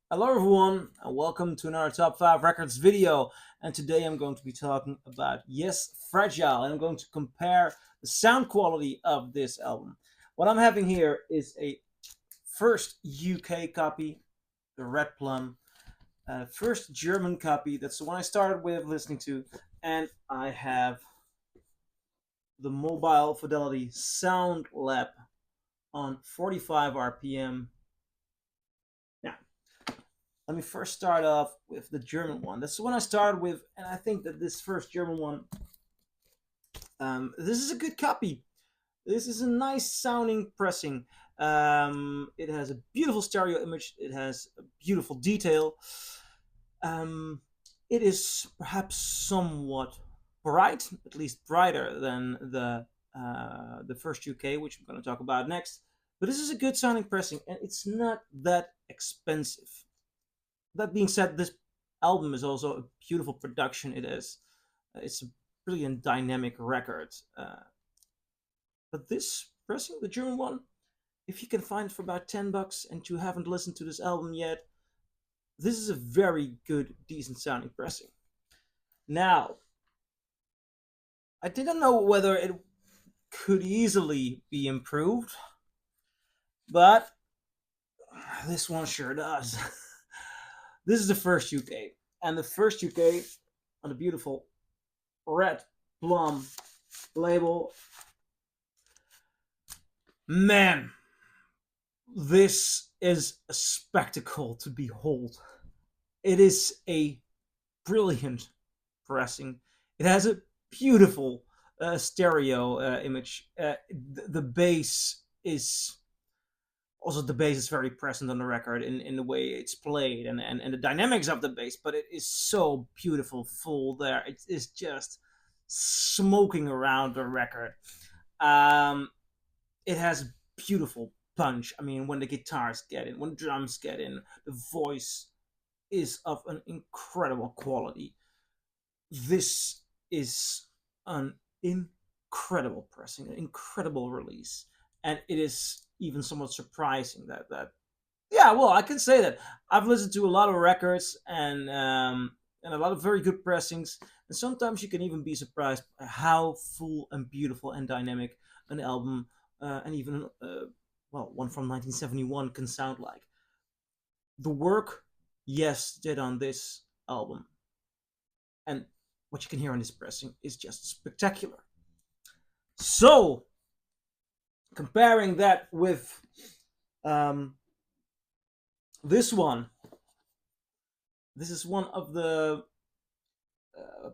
Hello everyone and welcome to another Top 5 Records video, and today I'm going to be talking about Yes Fragile, and I'm going to compare the sound quality of this album. What I'm having here is a first UK copy, the Red Plum, first German copy, that's the one I started with listening to, and I have the mobile Fidelity Sound Lab on 45 RPM. Now, let me first start off with the German one. That's the one I started with, and I think that this first German one, this is a good copy. This is a nice sounding pressing. It has a beautiful stereo image. It has a beautiful detail. Um, it is perhaps somewhat bright, at least brighter than the first UK, which I'm going to talk about next. But this is a good sounding pressing, and it's not that expensive. That being said, this album is also a beautiful production. It's a brilliant dynamic record. But this pressing, the German one, if you can find it for about $10 and you haven't listened to this album yet, this is a very good, decent sounding pressing. Now, I didn't know whether it could easily be improved, but this one sure does. This is the first UK, and the first UK on the beautiful Red Plum label. Man, this is a spectacle to behold. It is a brilliant pressing. It has a beautiful stereo image. The bass is also, the bass is very present on the record in the way it's played, and the dynamics of the bass, but it is so beautiful full there. It is just smoking around the record. Um, it has beautiful punch. I mean, when the guitars get in, when the drums get in, the voice is of an incredible quality. This is an incredible pressing, an incredible release, and it is even somewhat surprising that yeah, well, I can say that I've listened to a lot of records and a lot of very good pressings, and sometimes you can even be surprised by how full and beautiful and dynamic an album and even well, one from 1971 can sound like. The work Yes did on this album, and what you can hear on this pressing is just spectacular. So, comparing that with um, this one, this is one of the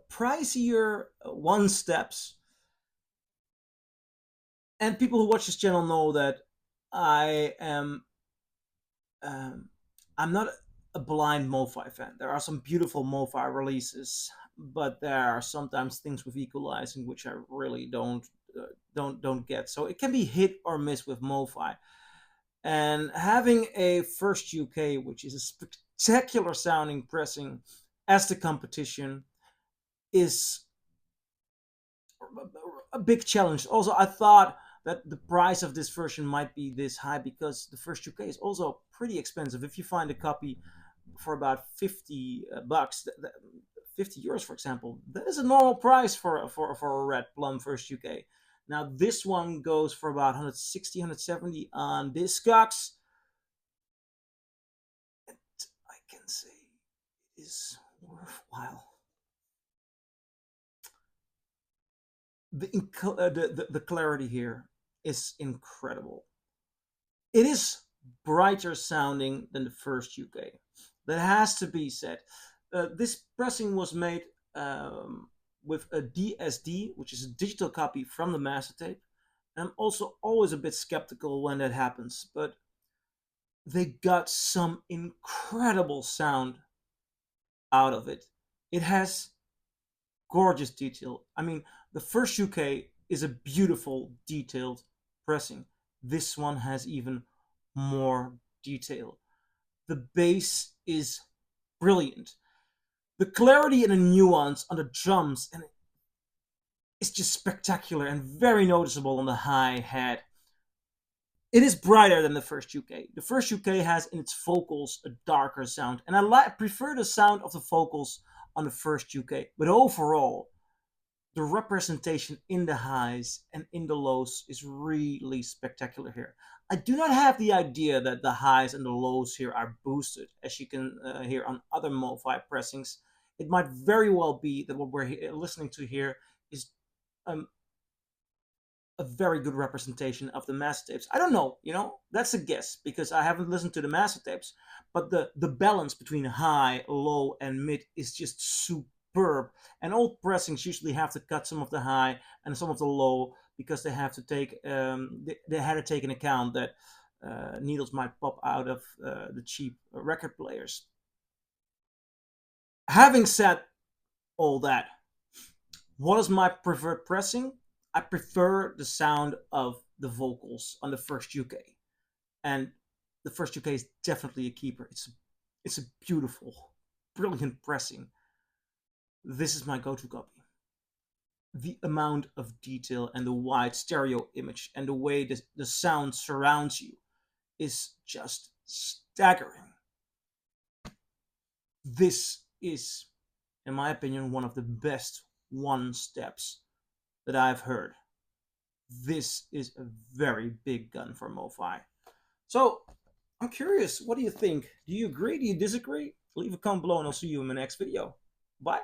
pricier one steps. And people who watch this channel know that I am I'm not a blind MoFi fan. There are some beautiful MoFi releases, but there are sometimes things with equalizing which I really don't get. So it can be hit or miss with MoFi. And having a first UK, which is a spectacular sounding pressing, as the competition, is a big challenge. Also, I thought that the price of this version might be this high because the first UK is also pretty expensive. If you find a copy for about $50, 50 euros, for example, that is a normal price for a Red Plum first UK. Now this one goes for about 160, 170 on Discogs. And I can say it is worthwhile. The clarity here is incredible. It is brighter sounding than the first UK. That has to be said. This pressing was made with a DSD, which is a digital copy from the master tape. And I'm also always a bit skeptical when that happens, but they got some incredible sound out of it. It has gorgeous detail. I mean, the first UK is a beautiful, detailed pressing. This one has even more detail. The bass is brilliant. The clarity and the nuance on the drums and it's just spectacular and very noticeable on the hi hat. It is brighter than the first UK. The first UK has in its vocals a darker sound, and prefer the sound of the vocals on the first UK. But overall, the representation in the highs and in the lows is really spectacular here. I do not have the idea that the highs and the lows here are boosted, as you can hear on other MoFi pressings. It might very well be that what we're listening to here is um, a very good representation of the master tapes. I don't know, that's a guess because I haven't listened to the master tapes, but the balance between high, low, and mid is just superb. And old pressings usually have to cut some of the high and some of the low because they have to take they had to take into account that needles might pop out of the cheap record players. Having said all that, what is my preferred pressing? I prefer the sound of the vocals on the first UK, and the first UK is definitely a keeper. It's a beautiful, brilliant pressing. This is my go-to copy. The amount of detail and the wide stereo image and the way the sound surrounds you is just staggering. This is, in my opinion, one of the best one steps that I've heard. This is a very big gun for MoFi. So I'm curious, what do you think? Do you agree? Do you disagree? Leave a comment below and I'll see you in my next video. Bye.